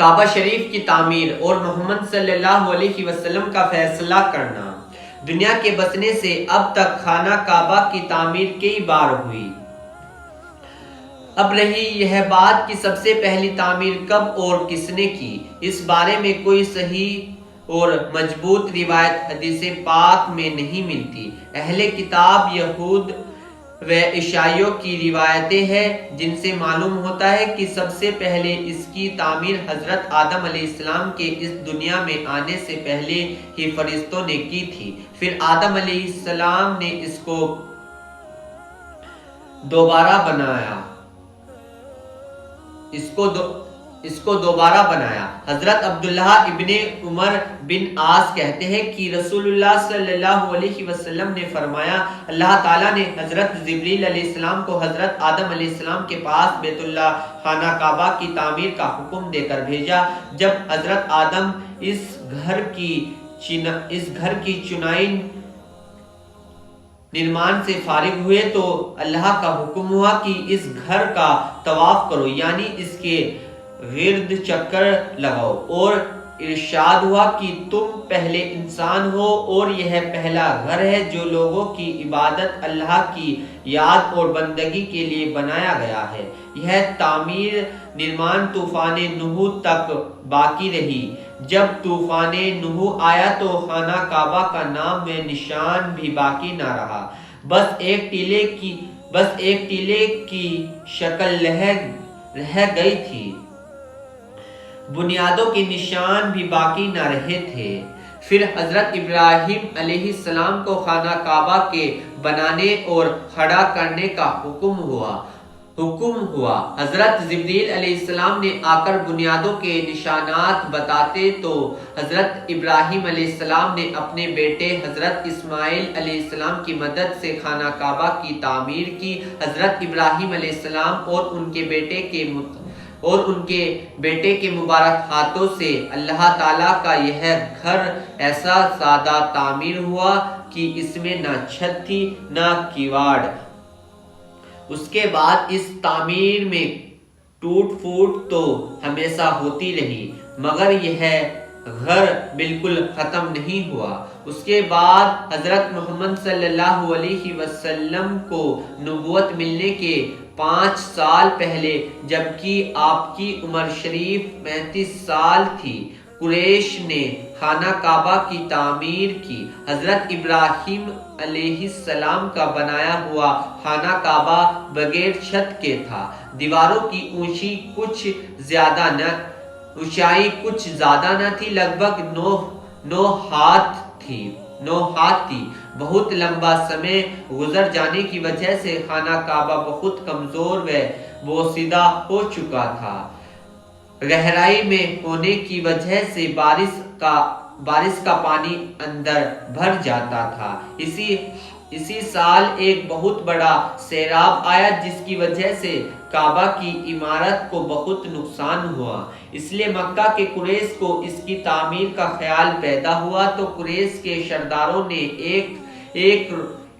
کعبہ شریف کی تعمیر اور محمد صلی اللہ علیہ وسلم کا فیصلہ کرنا۔ دنیا کے بسنے سے اب تک خانہ کعبہ کی تعمیر کئی بار ہوئی۔ اب رہی یہ بات کہ سب سے پہلی تعمیر کب اور کس نے کی، اس بارے میں کوئی صحیح اور مضبوط روایت حدیث پاک میں نہیں ملتی۔ اہل کتاب یہود و عیسائیوں کی روایتیں ہیں جن سے معلوم ہوتا ہے کہ سب سے پہلے اس کی تعمیر حضرت آدم علیہ السلام کے اس دنیا میں آنے سے پہلے ہی فرشتوں نے کی تھی۔ پھر آدم علیہ السلام نے اس کو دوبارہ بنایا۔ حضرت عبداللہ ابن عمر بن عاص کہتے ہیں کہ رسول اللہ صلی اللہ علیہ وسلم نے فرمایا، اللہ تعالیٰ نے حضرت جبریل علیہ السلام کو حضرت آدم علیہ السلام کے پاس بیت اللہ خانہ کعبہ کی تعمیر کا حکم دے کر بھیجا۔ جب حضرت آدم اس گھر کی چنائی نرمان سے فارغ ہوئے تو اللہ کا حکم ہوا کہ اس گھر کا طواف کرو، یعنی اس کے گرد چکر لگاؤ، اور ارشاد ہوا کہ تم پہلے انسان ہو اور یہ پہلا گھر ہے جو لوگوں کی عبادت اللہ کی یاد اور بندگی کے لیے بنایا گیا ہے۔ یہ تعمیر نرمان طوفان نوح تک باقی رہی۔ جب طوفان نوح آیا تو خانہ کعبہ کا نام و نشان بھی باقی نہ رہا، بس ایک ٹیلے کی شکل رہ گئی تھی، بنیادوں کے نشان بھی باقی نہ رہے تھے۔ پھر حضرت ابراہیم علیہ السلام کو خانہ کعبہ کے بنانے اور کھڑا کرنے کا حکم ہوا۔ حضرت جبریل علیہ السلام نے آ کر بنیادوں کے نشانات بتاتے تو حضرت ابراہیم علیہ السلام نے اپنے بیٹے حضرت اسماعیل علیہ السلام کی مدد سے خانہ کعبہ کی تعمیر کی۔ حضرت ابراہیم علیہ السلام اور ان کے بیٹے کے مبارک ہاتھوں سے اللہ تعالیٰ کا یہ گھر ایسا سادہ تعمیر ہوا کہ اس میں نہ چھت تھی نہ کیواڑ۔ اس کے بعد اس تعمیر میں ٹوٹ پھوٹ تو ہمیشہ ہوتی رہی، مگر یہ گھر بالکل ختم نہیں ہوا۔ اس کے بعد حضرت محمد صلی اللہ علیہ وسلم کو نبوت ملنے کے 5 سال پہلے، جبکہ آپ کی عمر شریف 35 سال تھی، قریش نے خانہ کعبہ کی تعمیر کی۔ حضرت ابراہیم علیہ السلام کا بنایا ہوا خانہ کعبہ بغیر چھت کے تھا۔ دیواروں کی اونچائی کچھ زیادہ نہ تھی، لگ بھگ 9 ہاتھ تھی۔ بہت لمبا سمے گزر جانے کی وجہ سے خانہ کعبہ بہت کمزور و بوسیدہ ہو چکا تھا۔ گہرائی میں ہونے کی وجہ سے بارش کا پانی اندر بھر جاتا تھا۔ اسی سال ایک بہت بڑا سیلاب آیا جس کی وجہ سے کعبہ کی عمارت کو بہت نقصان ہوا، اس لیے مکہ کے قریش کو اس کی تعمیر کا خیال پیدا ہوا تو قریش کے سرداروں نے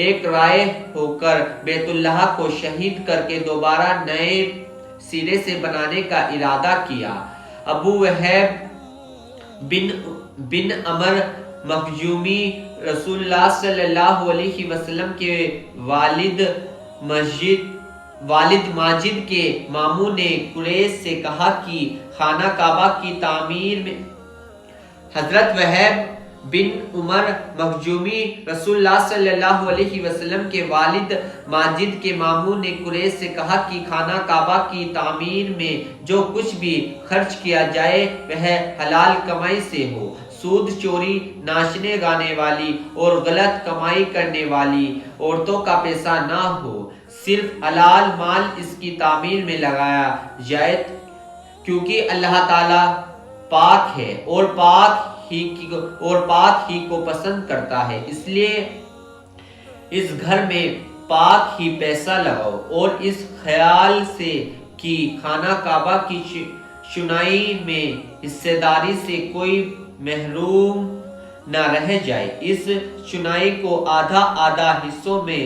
ایک رائے ہو کر بیت اللہ کو شہید کر کے دوبارہ نئے سرے سے بنانے کا ارادہ کیا۔ ابو وہب بن عمر مخزومی رسول اللہ صلی اللہ علیہ وسلم کے والد ماجد کے ماموں نے قریش سے کہا کہ خانہ کعبہ کی تعمیر میں حضرت وہب بن عمر مخزومی رسول اللہ صلی اللہ علیہ وسلم کے والد ماجد کے ماموں نے قریش سے کہا کہ خانہ کعبہ کی تعمیر میں جو کچھ بھی خرچ کیا جائے وہ حلال کمائی سے ہو، سود چوری، ناچنے گانے والی اور غلط کمائی کرنے والی عورتوں کا پیسہ نہ ہو، صرف حلال مال اس کی تعمیر میں لگایا جائے، کیونکہ اللہ تعالیٰ پاک ہے اور پاک ہی کو پسند کرتا ہے، اس لیے اس گھر میں پاک ہی پیسہ لگاؤ، اور اس خیال سے کہ خانہ کعبہ کی چنائی میں حصہ داری سے کوئی محروم نہ رہ جائے، اس چنائی کو آدھا حصوں میں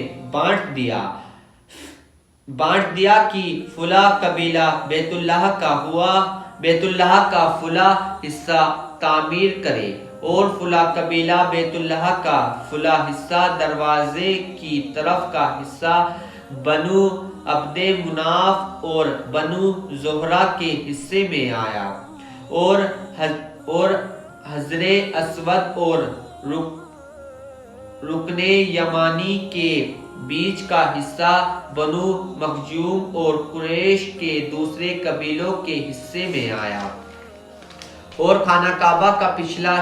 بانٹ دیا کہ فلاں قبیلہ بیت اللہ کا ہوا، بیت اللہ کا فلاں حصہ تعمیر کرے اور فلاں قبیلہ بیت اللہ کا فلاں حصہ دروازے کی طرف کا حصہ بنو عبد مناف اور بنو زہرہ کے حصے میں آیا، اور حجر اسود اور رکن یمانی کے بیچ کا حصہ بنو مخزوم اور قریش کے دوسرے قبیلوں کے حصے میں آیا، اور خانہ کعبہ کا پچھلا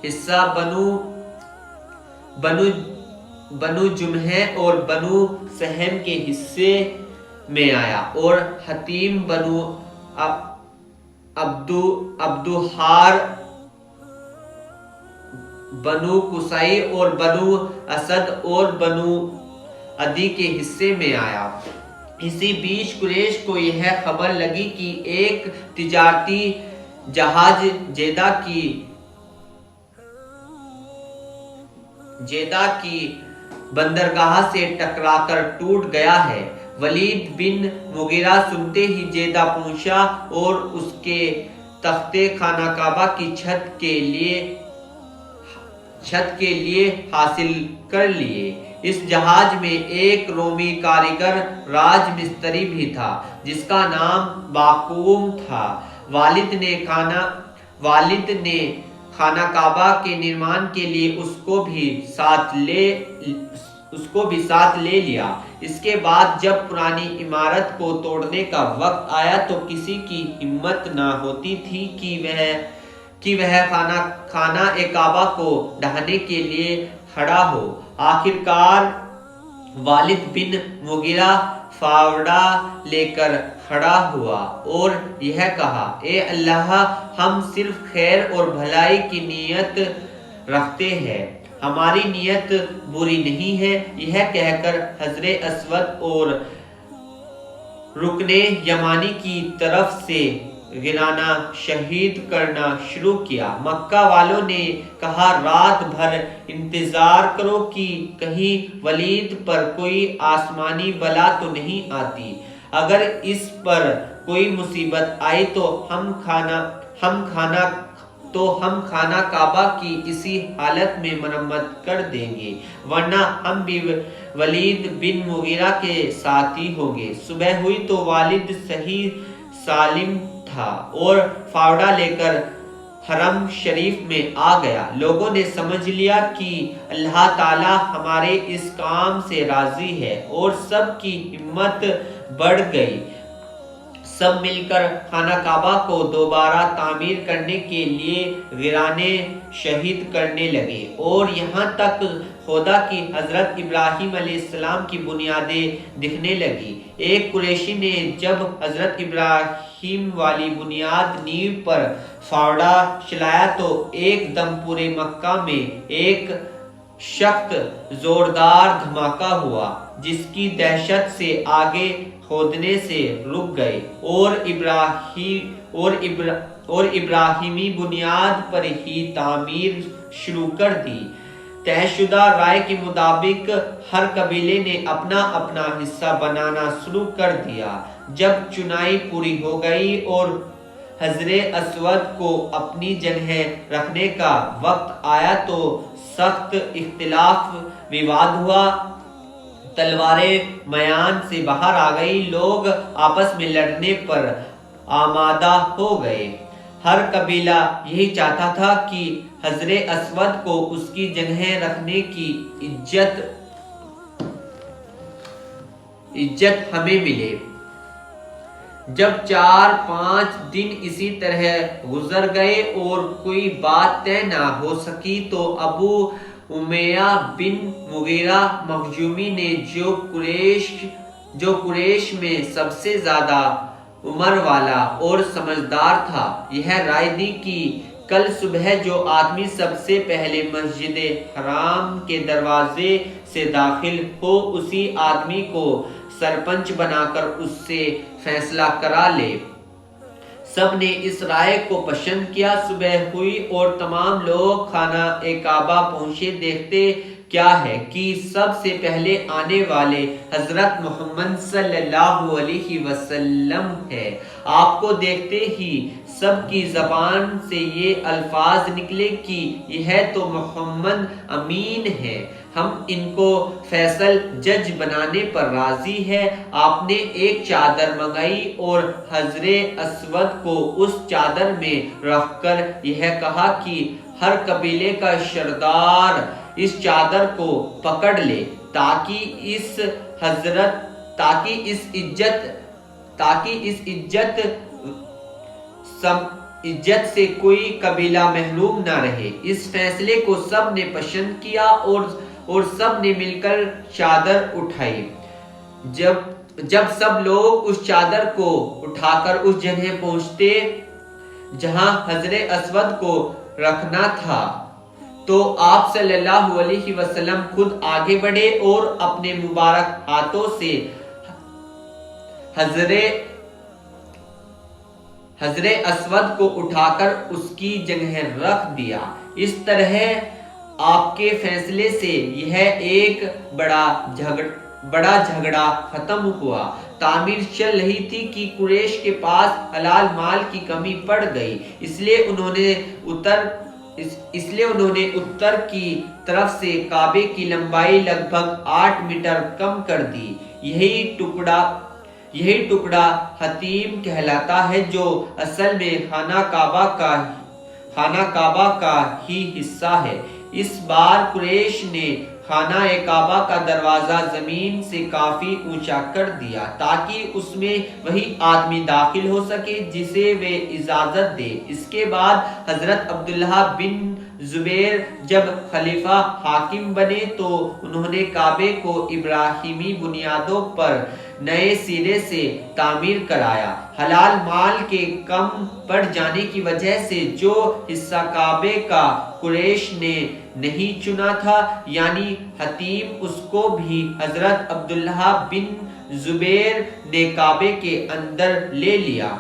حصہ بنو جمحہ اور بنو سہم کے حصے میں آیا، اور حتیم بنو عبدوحار بنو قصی اور بنو اسد اور بنو عدی کے حصے میں آیا۔ اسی بیچ قریش کو یہ خبر لگی کہ ایک تجارتی جہاز جیدہ کی بندرگاہ سے ٹکرا کر ٹوٹ گیا ہے۔ ولید بن مغیرہ سنتے ہی جیدہ پہنچا اور اس کے تختے خانہ کعبہ کی چھت کے لیے حاصل کر لیے۔ اس جہاز میں ایک رومی کاریگر راج مستری بھی تھا جس کا نام باقوم تھا۔ والد نے خانہ کعبہ کے نرمان کے لیے اس کو بھی ساتھ لے لیا۔ اس کے بعد جب پرانی عمارت کو توڑنے کا وقت آیا تو کسی کی ہمت نہ ہوتی تھی کہ وہ خانہ کعبہ کو ڈھانے کے لیے کھڑا ہو۔ آخرکار والد بن مغیرہ فاوڑہ لے کر کھڑا ہوا اور یہ کہا، اے اللہ، ہم صرف خیر اور بھلائی کی نیت رکھتے ہیں، ہماری نیت بری نہیں ہے۔ یہ کہہ کر حجر اسود اور رکن یمانی کی طرف سے گرانا شہید کرنا شروع کیا۔ مکہ والوں نے کہا، رات بھر انتظار کرو کہ کہیں ولید پر کوئی آسمانی بلا تو نہیں آتی، اگر اس پر کوئی مصیبت آئی تو ہم خانہ کعبہ کی اسی حالت میں مرمت کر دیں گے، ورنہ ہم بھی ولید بن مغیرہ کے ساتھی ہوں گے۔ صبح ہوئی تو والد صحیح سالم تھا اور فاوڑہ لے کر حرم شریف میں آ گیا۔ لوگوں نے سمجھ لیا کہ اللہ تعالی ہمارے اس کام سے راضی ہے اور سب کی ہمت بڑھ گئی۔ سب مل کر خانہ کعبہ کو دوبارہ تعمیر کرنے کے لیے گرانے شہید کرنے لگے، اور یہاں تک خدا کی حضرت ابراہیم علیہ السلام کی بنیادیں دکھنے لگی۔ ایک قریشی نے جب حضرت ابراہیم والی بنیاد نیو پر فاوڑہ چلایا تو ایک دم پورے مکہ میں ایک سخت زوردار دھماکہ ہوا، جس کی دہشت سے آگے کھودنے سے رک گئے اور ابراہیمی بنیاد پر ہی تعمیر شروع کر دی۔ طے شدہ رائے کے مطابق ہر قبیلے نے اپنا اپنا حصہ بنانا شروع کر دیا۔ جب چنائی پوری ہو گئی اور حجر اسود کو اپنی جگہ رکھنے کا وقت آیا تو سخت اختلاف وواد ہوا، تلواریں میدان سے باہر آ گئی، لوگ آپس میں لڑنے پر آمادہ ہو گئے۔ ہر قبیلہ یہی چاہتا تھا کہ حجر اسود کو اس کی جگہ رکھنے کی اجازت ہمیں ملے۔ جب 4-5 دن اسی طرح گزر گئے اور کوئی بات طے نہ ہو سکی تو ابو امیہ بن مغیرہ مخزومی نے جو قریش میں سب سے زیادہ عمر والا اور سمجھدار تھا، یہ رائے دی کہ کل صبح جو آدمی سب سے پہلے مسجد حرام کے دروازے سے داخل ہو، اسی آدمی کو سرپنچ بنا کر اس سے فیصلہ کرا لے۔ سب نے اس رائے کو پسند کیا۔ صبح ہوئی اور تمام لوگ خانہ کعبہ پہنچے۔ دیکھتے کیا ہے کہ سب سے پہلے آنے والے حضرت محمد صلی اللہ علیہ وسلم ہے۔ آپ کو دیکھتے ہی سب کی زبان سے یہ الفاظ نکلے کہ یہ تو محمد امین ہے، ہم ان کو فیصل جج بنانے پر راضی ہے۔ آپ نے ایک چادر منگائی اور حجر اسود کو اس چادر میں رکھ کر یہ کہا کہ ہر قبیلے کا سردار اس چادر کو پکڑ لے تاکہ اس عزت سے کوئی قبیلہ محروم نہ رہے۔ اس فیصلے کو سب نے پسند کیا اور سب نے مل کر چادر اٹھائی۔ جب سب لوگ اس چادر کو اٹھا کر اس جگہ پہنچتے جہاں حجر اسود کو رکھنا تھا تو آپ صلی اللہ علیہ وسلم خود آگے بڑھے اور اپنے مبارک ہاتھوں سے حجر اسود کو اٹھا کر اس کی جگہ رکھ دیا۔ اس طرح آپ کے فیصلے سے یہ ایک بڑا جھگڑا ختم ہوا۔ تعمیر چل رہی تھی کہ قریش کے پاس حلال مال کی کمی پڑ گئی، اس لیے انہوں نے اتر کی طرف سے کعبے کی لمبائی لگ بھگ 8 میٹر کم کر دی۔ یہی ٹکڑا حطیم کہلاتا ہے جو اصل میں خانہ کعبہ کا ہی حصہ ہے۔ اس بار قریش نے خانہ کعبہ کا دروازہ زمین سے کافی اونچا کر دیا تاکہ اس میں وہی آدمی داخل ہو سکے جسے وہ اجازت دے۔ اس کے بعد حضرت عبداللہ بن زبیر جب خلیفہ حاکم بنے تو انہوں نے کعبے کو ابراہیمی بنیادوں پر نئے سرے سے تعمیر کرایا۔ حلال مال کے کم پڑ جانے کی وجہ سے جو حصہ کعبے کا قریش نے نہیں چنا تھا یعنی حطیم، اس کو بھی حضرت عبداللہ بن زبیر نے کعبے کے اندر لے لیا۔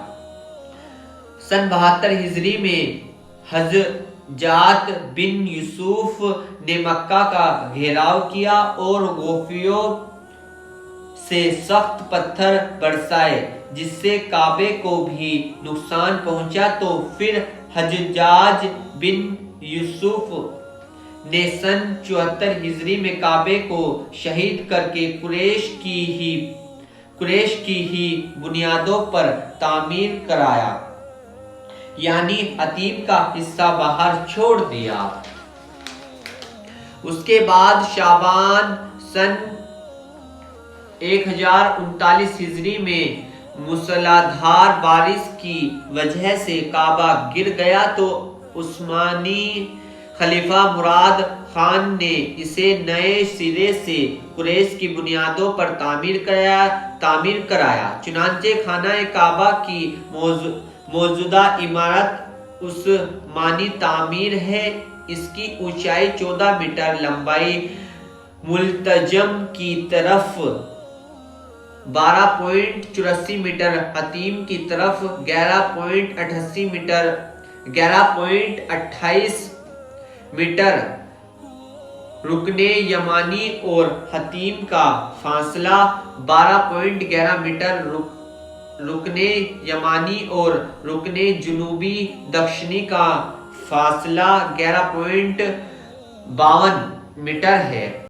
سن 72 ہجری میں حجاج بن یوسف نے مکہ کا گھیراؤ کیا اور غوفیوں سے سخت پتھر برسائے جس سے کعبے کو بھی نقصان پہنچا، تو پھر حجاج بن یوسف نے سن 74 ہجری میں کعبے کو شہید کر کے قریش کی ہی بنیادوں پر تعمیر کرایا، یعنی حطیم کا حصہ باہر چھوڑ دیا۔ اس کے بعد شعبان سن 1039 ہجری میں موسلادھار بارش کی وجہ سے کعبہ گر گیا تو عثمانی خلیفہ مراد خان نے اسے نئے سرے سے قریش کی بنیادوں پر تعمیر کرایا۔ چنانچہ خانہ کعبہ کی موجودہ عمارت عثمانی تعمیر ہے۔ اس کی اونچائی 14 میٹر، لمبائی ملتجم کی طرف 12.84 میٹر، حطیم کی طرف 11.28 میٹر، رکن یمانی اور حطیم کا فاصلہ 12.11 میٹر، رکن یمانی اور رکن جنوبی دکشنی کا فاصلہ 11.52 میٹر ہے۔